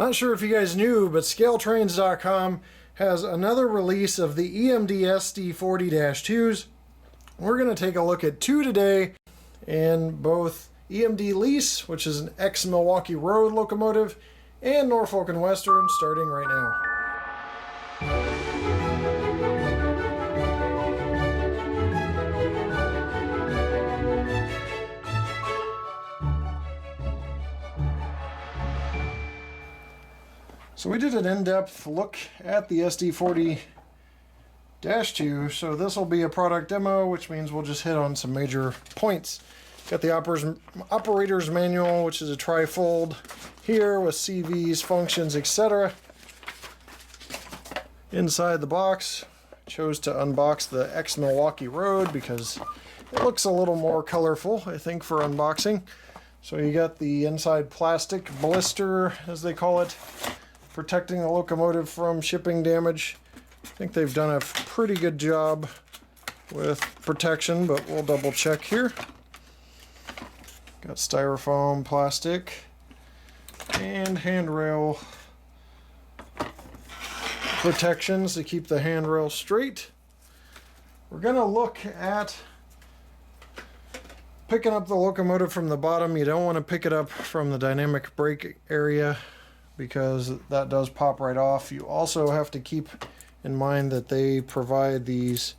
Not sure if you guys knew, but ScaleTrains.com has another release of the EMD SD40-2's. We're going to take a look at two today, and both EMD Lease, which is an ex-Milwaukee Road locomotive, and Norfolk and Western, starting right now. So we did an in-depth look at the SD40-2, so this will be a product demo, which means we'll just hit on some major points. Got the operator's manual, which is a trifold here with CVs, functions, etc. Inside the box, chose to unbox the ex-Milwaukee Road because it looks a little more colorful, I think, for unboxing. So you got the inside plastic blister, as they call it, protecting the locomotive from shipping damage. I think they've done a pretty good job with protection, but we'll double check here. Got styrofoam, plastic, and handrail protections to keep the handrail straight. We're going to look at picking up the locomotive from the bottom. You don't want to pick it up from the dynamic brake area, because that does pop right off. You also have to keep in mind that they provide these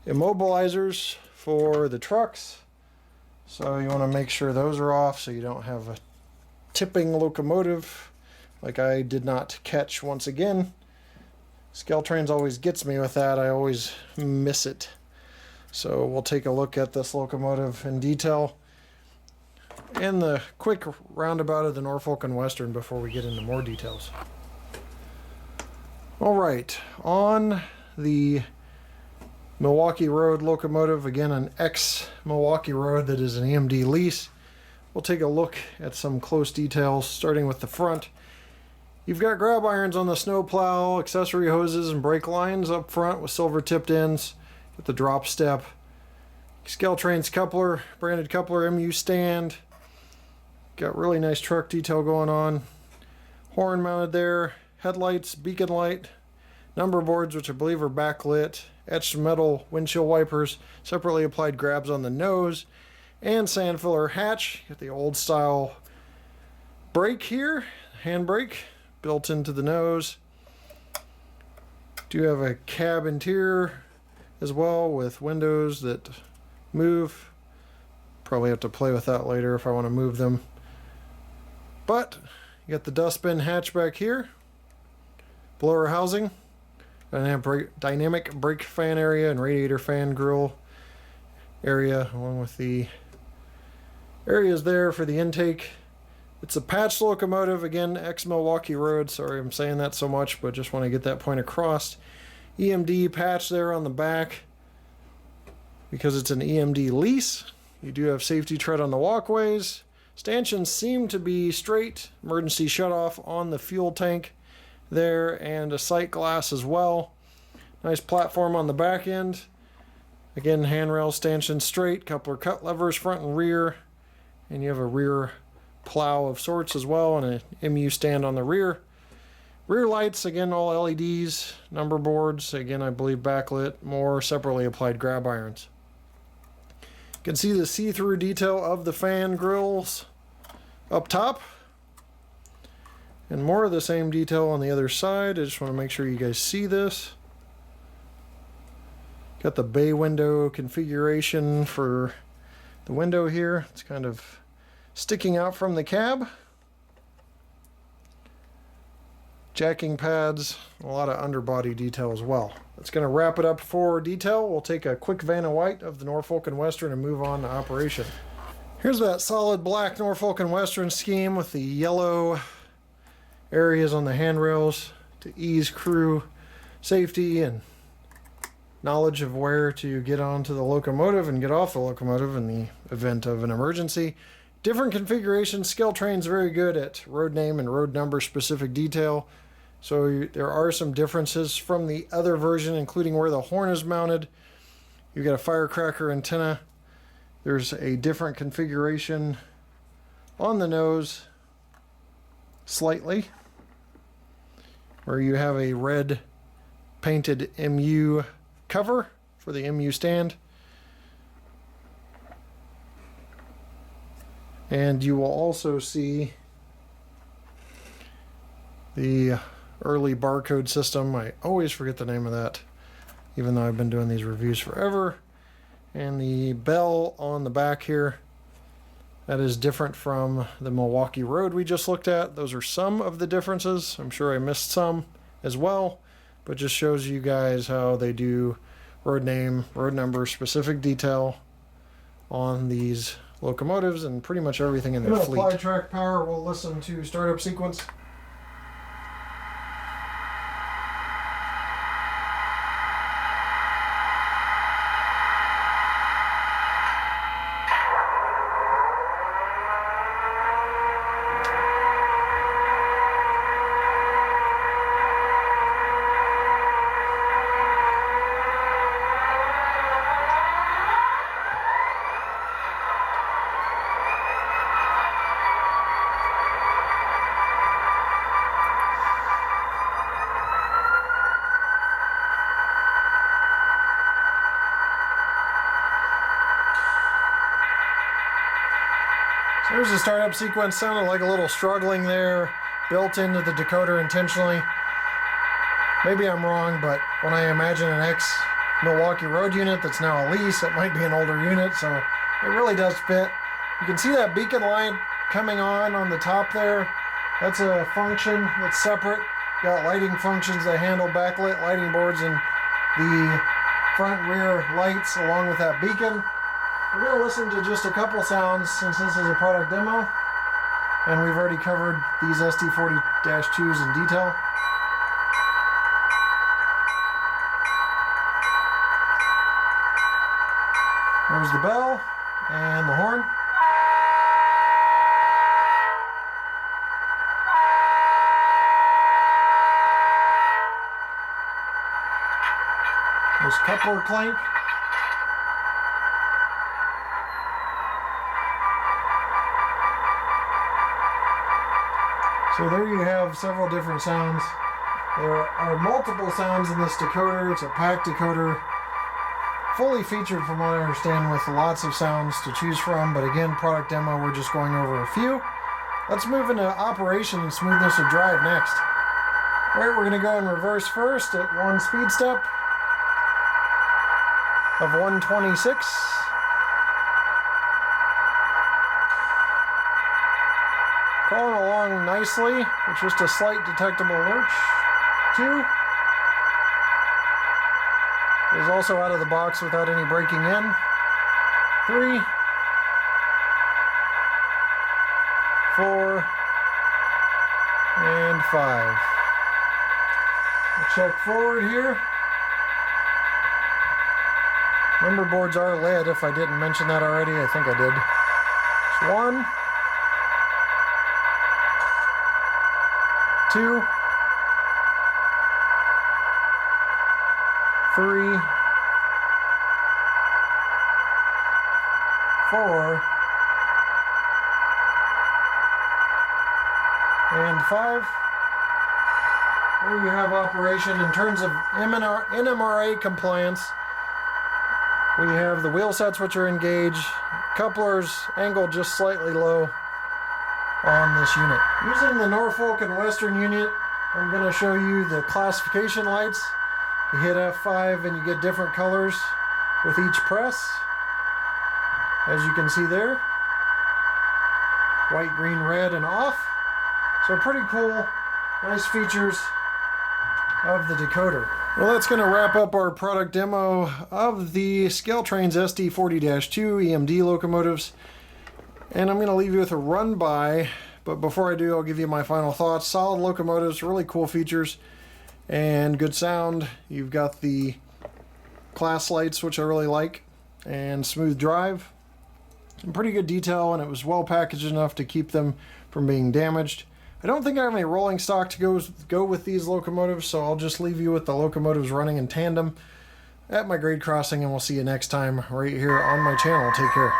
immobilizers for the trucks. So you want to make sure those are off so you don't have a tipping locomotive like I did not catch once again. ScaleTrains always gets me with that. I always miss it. So we'll take a look at this locomotive in detail and the quick roundabout of the Norfolk and Western before we get into more details. Alright, on the Milwaukee Road locomotive, again an ex-Milwaukee Road that is an EMD lease, we'll take a look at some close details, starting with the front. You've got grab irons on the snowplow, accessory hoses and brake lines up front with silver tipped ends with the drop step. ScaleTrains coupler, branded coupler, MU stand. Got really nice truck detail going on. Horn mounted there. Headlights, beacon light, number boards, which I believe are backlit, etched metal windshield wipers, separately applied grabs on the nose, and sand filler hatch. Got the old style brake here, hand brake built into the nose. Do have a cab interior as well with windows that move. Probably have to play with that later if I want to move them. But you got the dustbin hatchback here, blower housing, dynamic brake fan area and radiator fan grill area, along with the areas there for the intake. It's a patched locomotive, again, ex-Milwaukee Road. Sorry I'm saying that so much, but just want to get that point across. EMD patch there on the back. Because it's an EMD lease, you do have safety tread on the walkways. Stanchions seem to be straight. Emergency shutoff on the fuel tank there, and a sight glass as well. Nice platform on the back end. Again, handrail stanchion straight, coupler cut levers front and rear, and you have a rear plow of sorts as well, and an MU stand on the rear. Rear lights, again, all LEDs. Number boards, again, I believe backlit. More separately applied grab irons. You can see the see-through detail of the fan grills up top, and more of the same detail on the other side. I just want to make sure you guys see this. Got the bay window configuration for the window here. It's kind of sticking out from the cab. Jacking pads, a lot of underbody detail as well. That's going to wrap it up for detail. We'll take a quick Vanna White of the Norfolk and Western and move on to operation. Here's that solid black Norfolk and Western scheme with the yellow areas on the handrails to ease crew safety and knowledge of where to get onto the locomotive and get off the locomotive in the event of an emergency. Different configurations. ScaleTrains very good at road name and road number specific detail. So there are some differences from the other version, including where the horn is mounted. You've got a firecracker antenna. There's a different configuration on the nose, slightly. where you have a red painted MU cover for the MU stand. And you will also see the early barcode system. I always forget the name of that, even though I've been doing these reviews forever. And the bell on the back here, that is different from the Milwaukee Road we just looked at. Those are some of the differences. I'm sure I missed some as well, but just shows you guys how they do road name, road number, specific detail on these locomotives and pretty much everything in their fleet. Apply track power. We'll listen to startup sequence. So there's the startup sequence. Sounded like a little struggling there, built into the decoder intentionally. Maybe I'm wrong, but when I imagine an ex-Milwaukee Road unit that's now a lease, it might be an older unit, so it really does fit. You can see that beacon light coming on the top there. That's a function that's separate. Got lighting functions that handle backlit lighting boards and the front rear lights along with that beacon. We're going to listen to just a couple sounds since this is a product demo, and we've already covered these SD40-2's in detail. There's the bell and the horn. There's coupler clank. So there you have several different sounds. There are multiple sounds in this decoder. It's a packed decoder, fully featured from what I understand, with lots of sounds to choose from. But again, product demo, we're just going over a few. Let's move into operation and smoothness of drive next. All right, we're going to go in reverse first at 1 speed step of 126. Crawling along nicely with just a slight detectable lurch. 2 is also out of the box without any braking in. 3, 4, and 5. We'll check forward here. Number boards are lead, if I didn't mention that already. I think I did. It's 1, 2, 3, 4, and 5. Here you have operation. In terms of NMRA compliance, we have the wheel sets which are engaged, couplers angled just slightly low on this unit. Using the Norfolk and Western unit, I'm going to show you the classification lights. You hit F5 and you get different colors with each press, as you can see there. White, green, red, and off. So pretty cool, nice features of the decoder. Well, that's going to wrap up our product demo of the Scaletrains SD40-2 EMD locomotives. And I'm going to leave you with a run by, but before I do, I'll give you my final thoughts. Solid locomotives, really cool features, and good sound. You've got the class lights, which I really like, and smooth drive. And pretty good detail, and it was well packaged enough to keep them from being damaged. I don't think I have any rolling stock to go with these locomotives, so I'll just leave you with the locomotives running in tandem at my grade crossing, and we'll see you next time right here on my channel. Take care.